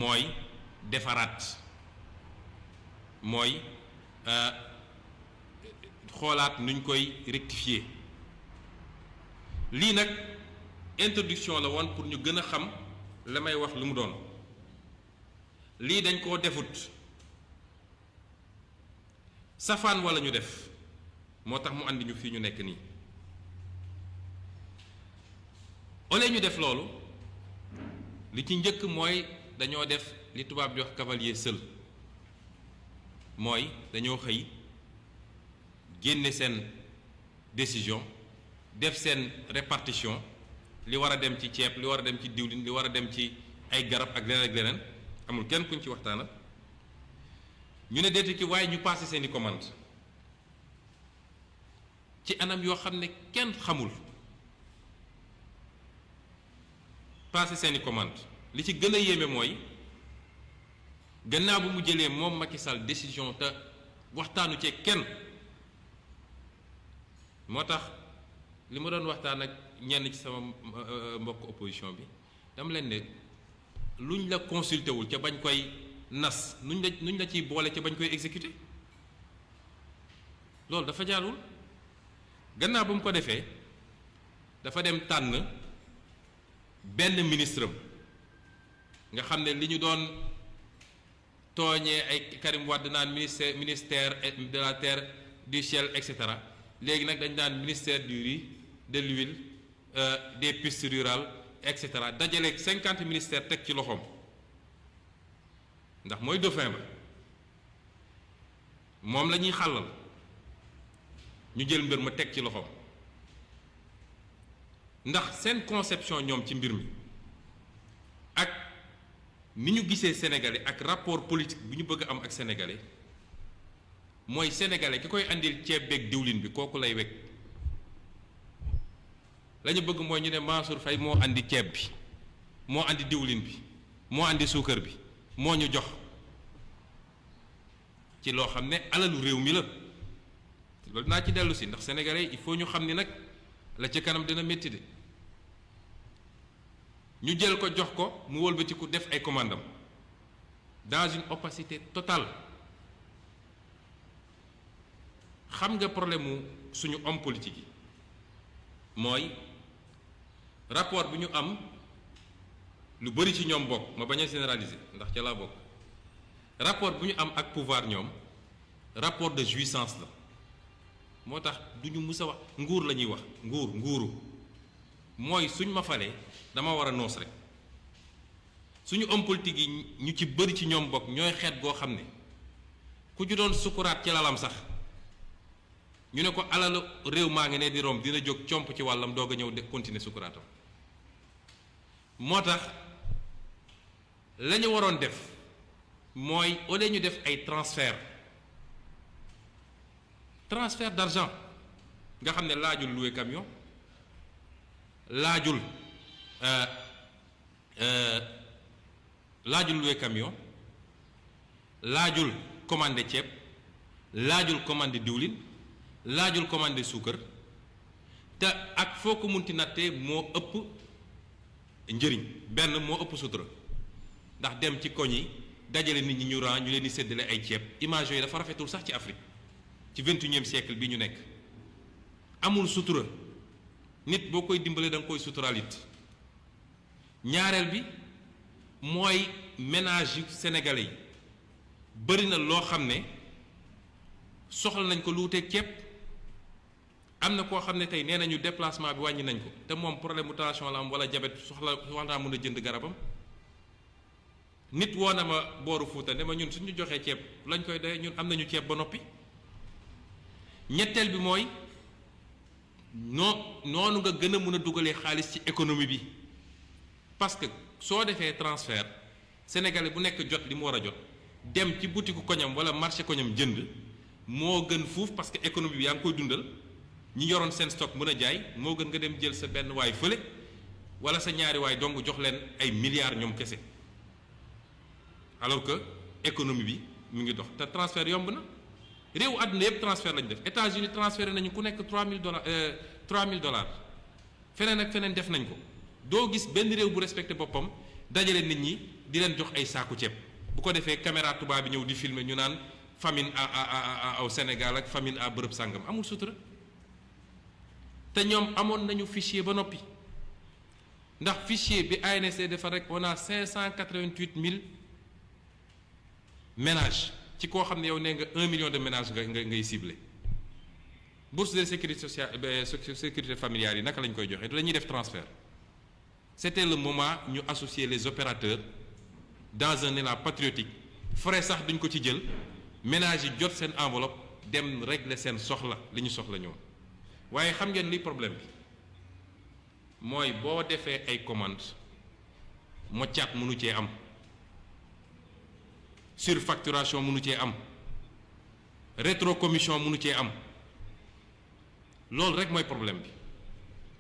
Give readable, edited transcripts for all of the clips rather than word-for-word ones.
mooy defaraat mooy xoolaat nuñ koy rectifier lii nag introduction la woon pour ñu gën a xam la may wax lu mu doon lii dañ koo defut safaan walla ñu def moo tax mu andi ñu fii ñu nekk nii ole ñu def loolu li ci njëkk mooy dañoo def li tubaab di wax cavalier seul mooy dañoo xëy génne seen décision def seen répartition li war a dem ci ceeb li war a dem ci diwlin li war a dem ci ay garab ak leneen amul kenn kuñ ci waxtaana ñu ne déete ki waaye ñu passé seeni commande ci anam yoo xam ne kenn xamul passé seeni commande li ci gën a yéeme mooy gannaaw bu mu jëlee moom Macky Sall décision te waxtaanu ci kenn moo tax li ma doon waxtaan ak ñenn ci sama mbokk opposition bi dama leen ne luñ la consulté wul ca bañ koy nas nuñ la ciy boole ca bañ koy exécuter loolu dafa jaarul gannaaw ba mu ko defee dafa dem tànn benn ministre am nga xam ne li ñu doon tooñee ay Karim Wade naan ministère de la terre du ciel et cetera léegi nag dañ daan ministère du riz de l'huile des pistes rurales et cetera dajale 50 ministères teg ci loxoom ndax mooy dauphin ba moom la ñuy xàllal ñu jël mbir ma teg ci loxoom ndax seen conception ñoom ci mbir mi ak ni ñu gisee sénégalais ak rapport politique bi ñu bëgg a am ak sénégalais mooy sénégalais ki koy andil ceeb beeg diwlin bi kooku lay wekk la ñu bëgg mooy ñu ne Mansour Faye moo andi ceeb bi moo andi diwlin bi moo andi suukar bi moo ñu jox ci loo xam ne alalu réew mi la loolu naa ci dellu si ndax sénégalais il faut ñu xam ni nag la ci kanam dina métti de ñu jël ko jox ko mu wëlbatiku def ay commandam dans une opacité totale xam nga problème mu suñu homme politique yi mooy rapport bi ñu am lu bari ci ñoom bokk ma bañ a généraliser ndax ca laa bokk rapport bu ñu am ak pouvoir ñoom rapport de jouissance la moo tax du ñu mus a wax nguur la ñuy wax nguuru mooy suñ ma falee dama war a noos rek suñu homme politique yi ñu ci bëri ci ñoom bokk ñooy xeet goo xam ne ku ju doon sukuraat ci lalam sax ñu ne ko alalu réew maa ngi ne di rom dina jóg comp ci wàllam doog a ñëw de continuer sukuraatam moo tax la ñu waroon def mooy au lieu ñu def ay transfert d'argent nga xam ne laajul louer camion laajul louer camion laajul commander ceeb laajul commander diwlin laajul commander suukar te ak foo ko munti nattee moo ëpp njëriñ benn moo ëpp sutura ndax dem ci koñ yi dajale nit ñi ñu ran ñu leen di séddale ay ceeb image yooyu dafa rafetul sax ci Afrique ci 21e siècle bi ñu nekk amul sutura nit boo koy dimbale da nga koy suturaal it ñaareel bi mooy ménage yu sénégalais yi bëri na loo xam ne soxla nañ ko lu wuteeg ceeb am na koo xam ne tey nee nañu déplacement bi wàññi nañ ko te moom problème mu tension la am wala diabète soxla naa mën a jënd garabam nit woo na ma booru Fuuta ne ma ñun suñu joxee ceeb lañ koy doyee ñun am nañu ceeb ba noppi ñetteel bi mooy noonu nga gën a mën a dugalee xaalis ci économie bi parce que soo defee transfert sénégalais bu nekk jot li mu war a jot dem ci boutique koñam wala marché koñam jënd moo gën fuuf parce que économie bi yaa ngi koy dundal ñi yoroon seen stock mën a jaay moo gën nga dem jël sa benn waay fële wala sa ñaari waay dong jox leen ay milliards ñoom kese alors que économie bi mu ngi dox te transfert yomb na réewu àdduna yëpp transfert lañu def États-Unis transféré nañu ku nekk $3000 feneen ak feneen def nañ ko doo gis benn réew bu respecté boppam dajale nit ñi di leen jox ay saaku ceeb bu ko defee caméra tubaab bi ñëw di filmer ñu naan famine au Sénégal ak famine à bërëb sàngam amul sutura te ñoom amoon nañu fichier ba noppi ndax fichier bi ANSD defar rek on a 588 000 ménages ci koo xam ne yow nee nga 1 million de ménages ngay ciblé bourse de sécurité sociale sécurité familiale yi naka lañ koy joxe dañuy def transfert c'était le moment ñu associer les opérateurs dans un élan patriotique frais sax duñ ko ci jël ménages yi jot seen enveloppe dem régler seen soxla li ñu soxla ñoom waaye xam ngeen li problème bi mooy boo defee ay commande moccaat mënu cee am surfacturation mënu cee am rétrocommission mënu cee am loolu rek mooy problème bi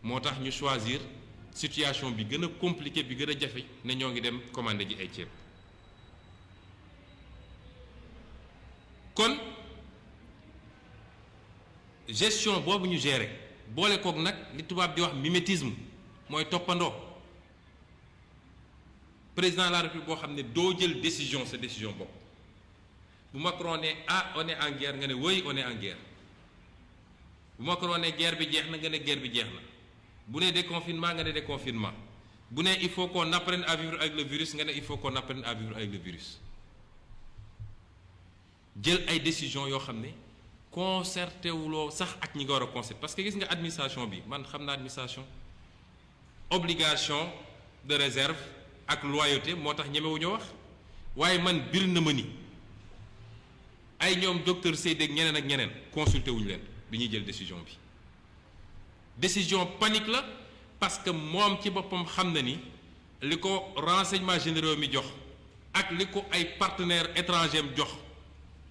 moo tax ñu choisir situation bi gën a compliqué bi gën a jafe ne ñoo ngi dem commander ji ay ceeb kon gestion boobu ñu gérer boole kook nag li tubaab di wax mimétisme mooy toppandoo président de la République boo xam ne doo jël décision sa décision bopp bu Macron ne ah on est en guerre nga ne oui on est en guerre bu Macron ne guerre bi jeex na nga ne guerre bi jeex na bu ne déconfinement nga ne déconfinement bu ne il faut qu'on apprenne à vivre avec le virus nga ne il faut qu'on apprenne à vivre avec le virus jël ay décisions yoo xam ne concerté wuloo sax ak ñi nga war a concerté parce que gis nga administration bi man xam naa administration obligation de réserve ak loyauté moo tax ñemewuñoo wax waaye man bir na ma ni ay ñoom docteur Seydi ak ñeneen ak ñeneen consulté wuñu leen bi ñuy jël décision bi décision panique la parce que moom ci boppam xam na ni li ko renseignement généraux mi jox ak li ko ay partenaires étrangers am jox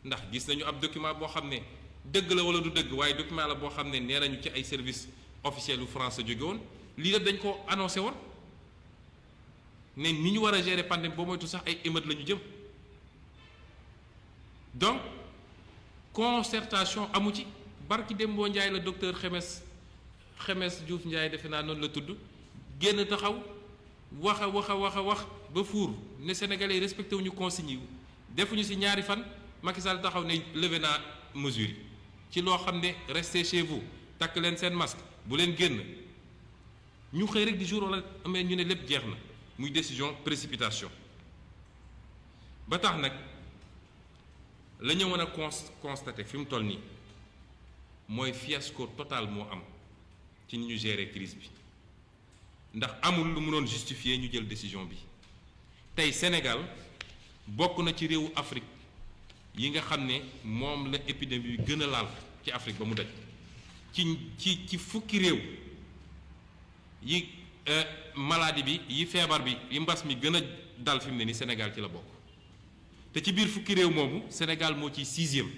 ndax gis nañu ab document boo xam ne dëgg la wala du dëgg waaye document la boo xam ne nee nañu ci ay services officiels yu France jóge woon lii la dañ ko annoncé woon ne ni ñu war a gérer pandémie boo moytu sax ay émeutes la ñu jëm donc concertation amu ci barki Dembo Ndiaye la docteur Xemes Diouf Ndiaye defe naa noonu la tudd génn taxaw wax a wax ba fuur ne Sénégalais yi respecté wuñu consignes yi defuñu ci ñaari fan Macky Sall taxaw ne levé naa mesures yi ci loo xam ne restez chez vous takk leen seen masque bu leen génn ñu xëy rek di jour wala amee ñu ne lépp jeex na muy décision précipitation ba tax nag la ñu mën a constater fi mu toll nii mooy fiasco total moo am ci ni ñu gérer crise bi ndax amul lu mënoon justifier ñu jël décision bi tey Sénégal bokk na ci réewu Afrique yi nga xam ne moom la épidémie bi gën a laal ci Afrique ba mu daj ci fukki réew yi maladie bi yi feebar bi yi mbas mi gën a dal fi mu ne ni Sénégal ci la bokk te ci biir fukki réew moomu Sénégal moo ci sixième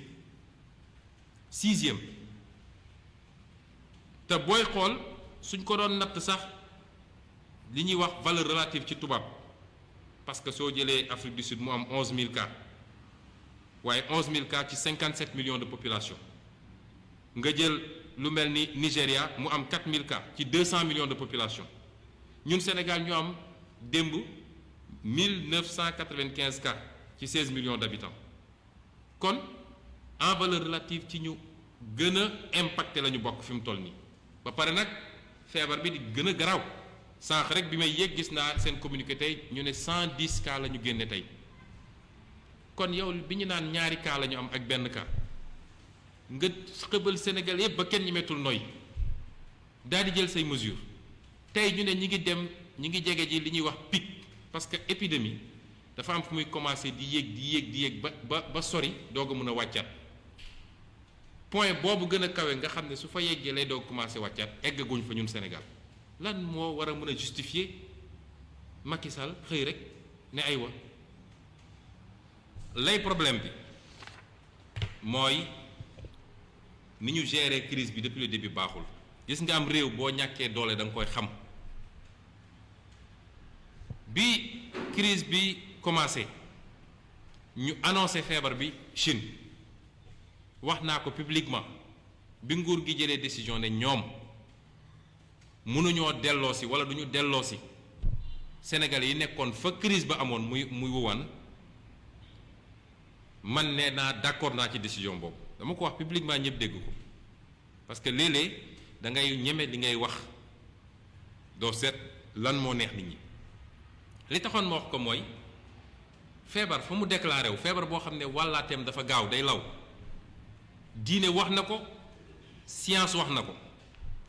te booy xool suñ ko doon natt sax li ñuy wax valeur relative ci tubaab parce que soo jëlee Afrique du Sud mu am 11000 cas waaye 11000 cas ci 57 millions de population nga jël lu mel ni Nigéria mu am 4000 cas ci 200 millions de population ñun Sénégal ñu am démb 1995 cas ci 16 millions d'habitants kon en valeur relative ci ñu gën a impacté la ñu bokk fi mu toll nii ba pare nag feebar bi di gën a garaaw sànq rek bi may yéeg gis naa seen communiqué tey ñu ne 110 cas la ñu génne tey kon yow bi ñu naan ñaari cas la ñu am ak benn cas nga xëbal Sénégal yëpp ba kenn ñi mettul noy daal di jël say mesures tey ñu ne ñi ngi jege ji li ñuy wax pic parce que épidémie dafa am fu muy commencer di yéeg ba sori doog a mën a wàccaat point boobu gën a kawe nga xam ne su fa yeggee lay doog commencer wàccaat eggaguñ fa ñun Sénégal lan moo war a mën a justifier Macky Sall xëy rek ne aywa lay problème bi mooy ni ñu gérer crise bi depuis le début baaxul gis nga am réew boo ñàkkee doole da nga koy xam bi crise bi commencé ñu annoncé feebar bi Chine wax naa ko publiquement bi nguur gi jëlee décision ne ñoom mënuñoo delloosi wala duñu delloosi Sénégalais yi nekkoon fa crise ba amoon muy Wuhan man nee naa d'accord naa ci décision boobu dama ko wax publiquement ñëpp dégg ko parce que léeg-léeg da ngay ñeme li ngay wax doo seet lan moo neex nit ñi li taxoon ma wax ko mooy feebar fa mu déclaré wu feebar boo xam ne wàllaateem dafa gaaw day law diine wax na ko science wax na ko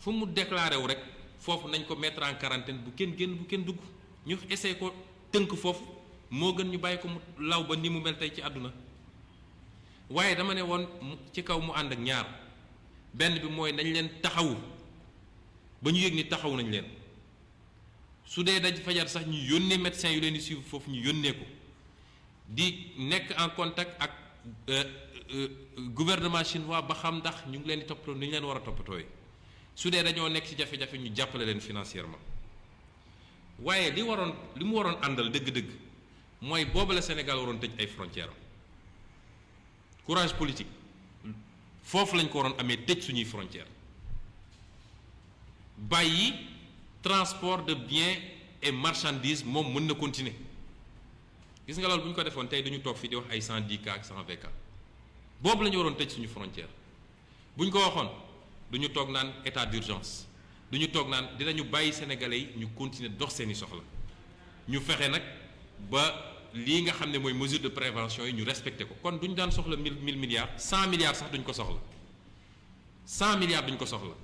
fu mu déclaré wu rek foofu nañ ko mettre en quarantaine bu kenn génn bu kenn dugg ñu essayé ko tënk foofu moo gën ñu bàyyi ko mu law ba ni mu mel tey ci àdduna waaye dama ne woon ci kaw mu ànd ak ñaar benn bi mooy nañ leen taxawu ba ñu yëg ni taxaw nañ leen su dee daj fajar sax ñu yónnee médecin yu leen di suivre foofu ñu yónnee ko di nekk en contact ak gouvernement chinois ba xam ndax ñu ngi leen di toppatoo ni ñu leen war a toppatooy su dee dañoo nekk ci jafe-jafe ñu jàppale leen financièrement waaye li mu waroon àndal dëgg-dëgg mooy boobu la Sénégal waroon tëj ay frontières am courage politique foofu lañ ko waroon amee tëj suñuy frontières bàyyi transport de biens et marchandises moom mën na continuer gis nga loolu bu ñu ko defoon tey duñu toog fii di wax ay 110 cas ak 120 cas boobu la ñu waroon tëj suñu frontière bu ñu ko waxoon duñu toog naan état d'urgence duñu toog naan dinañu bàyyi sénégalais yi ñu continuer dox seeni soxla ñu fexe nag ba lii nga xam ne mooy mesure de prévention yi ñu respecté ko kon duñu daan soxla 1000 milliards 100 milliards sax duñ ko soxla 100 milliards duñ ko soxla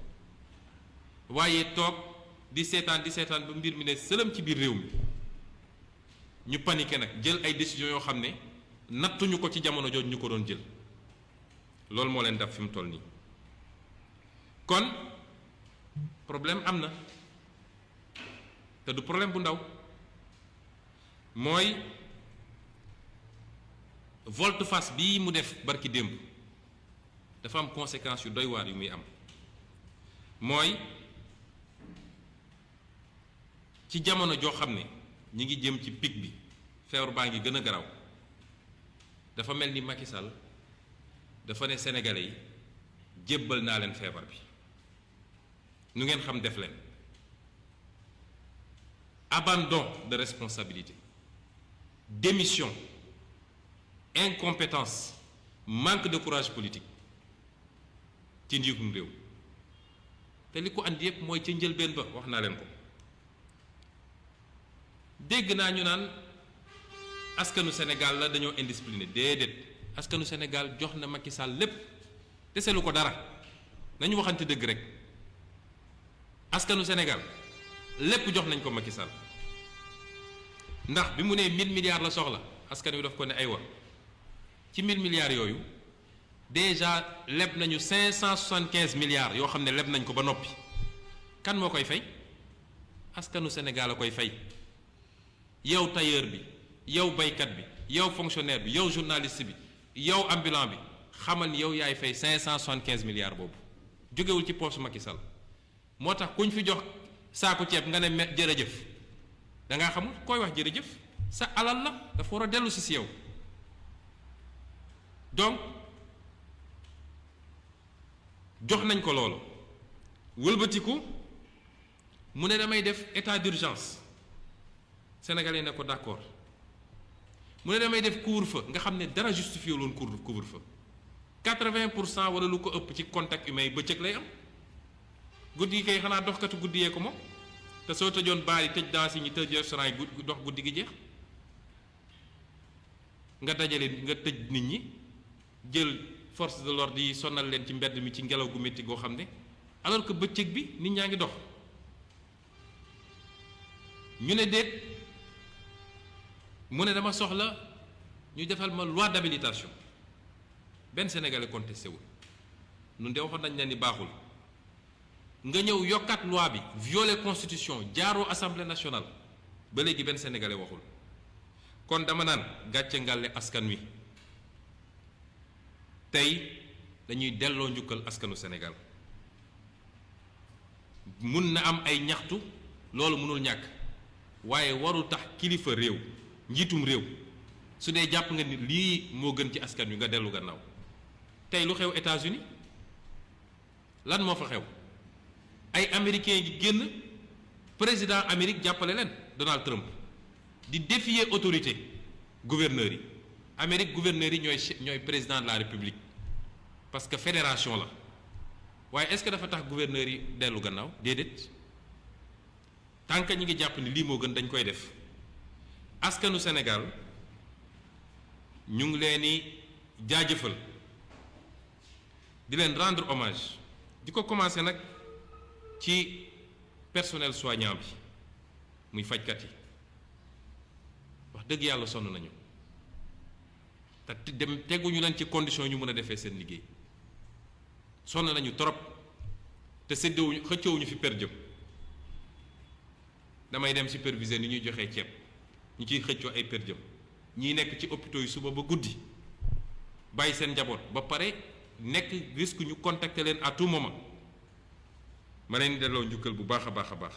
waaye toog di seetaan ba mbir mi ne sëlëm ci biir réew mi ñu paniqué nag jël ay décisions yoo xam ne nattuñu ko ci jamono jooju ñu ko doon jël loolu moo leen def fi mu toll nii kon problème am na te du problème bu ndaw mooy volte-face bii mu def barki démb dafa am conséquences yu doy waar yu muy am mooy ci jamono joo xam ne ñi ngi jëm ci pic bi feebar baa ngi gën a garaw dafa mel ni Macky Sall dafa ne Sénégalais yi jébbal naa leen feebar bi nu ngeen xam def leen abandon de responsabilité démission incompétence manque de courage politique ci njiitum réew te li ko andi yëpp mooy ca njëlbeen ba wax naa leen ko dégg naa ñu naan askanu Sénégal la dañoo indiscipliné déedéet askanu Sénégal jox na Macky Sall lépp deselu ko dara nañu waxante dëgg rek askanu Sénégal lépp jox nañ ko Macky Sall ndax bi mu nee 1000 milliards la soxla askan wi daf ko ne aywa ci 1000 milliards yooyu déjà leb nañu 575 milliards yoo xam ne leb nañ ko ba noppi kan moo koy fay askanu Sénégal a koy fay yow tailleur bi yow baykat bi yow fonctionnaire bi yow journaliste bi yow ambulant bi xamal ni yow yaay fay 575 milliards boobu jógewul ci poche Macky Sall moo tax kuñ fi jox saako ceeb nga ne jërëjëf da ngaa xamul koy wax jërëjëf sa alal la dafa war a dellu si yow donc jox nañ ko loolu wëlbatiku mu ne damay def état d'urgence sénégalais ne ko d'accord mu ne damay def couvre-feu nga xam ne dara justifié loon couvre-feu 80% wala lu ko ëpp ci contact humain yi bëccëg lay am guddi gi kay xanaa doxkatu guddi yee ko moom te soo tëjoon baar yi tëj danse yi ñi tëj restaurant yi dox guddi gi jeex nga dajale nga tëj nit ñi jël force de l'ordre yi sonal leen ci mbedd mi ci ngelaw gu métti goo xam ne alors que bëccëg bi nit ñaa ngi dox ñu ne déet mu ne dama soxla ñu defal ma loi d'habilitation benn sénégalais contesté wul nun de waxoon nañ leen ni baaxul nga ñëw yokkaat loi bi violer constitution jaaroo assemblée nationale ba léegi benn sénégalais waxul kon dama naan gàcce ngàlle askan wi tey dañuy delloo njukkal askanu Sénégal mun na am ay ñaxtu loolu mënul ñàkk waaye warul tax kilifa réew njiitum réew su dee jàpp nga ni lii moo gën ci askan wi nga dellu gannaaw tey lu xew États-Unis lan moo fa xew ay américains yi génn président Amérique jàppale leen Donald Trump di défier autorité gouverneurs yi. Amérique gouverneurs yi ñooy président de la République parce que fédération la waaye est-ce que dafa tax gouverneurs yi dellu gannaaw déedéet tant que ñi ngi jàpp ni lii moo gën dañ koy def. Askanu Sénégal ñu ngi leen di jaajëfal di leen rendre hommage di ko commencer nag ci personnel soignant bi muy fajkat yi wax dëgg yàlla sonn nañu te dem teguñu leen ci condition ñu mën a defee seen liggéey sonn nañu trop te séddewuñu xëccoowuñu fi per jëm damay dem superviser ni ñuy joxee ceeb ñu ciy xëccoo ay per jëm ñiy nekk ci hôpitaux yi suba ba guddi bàyyi seen njaboot ba pare nekk risque ñu contacter leen à tout moment ma leen delloo njukkal bu baax a baax a baax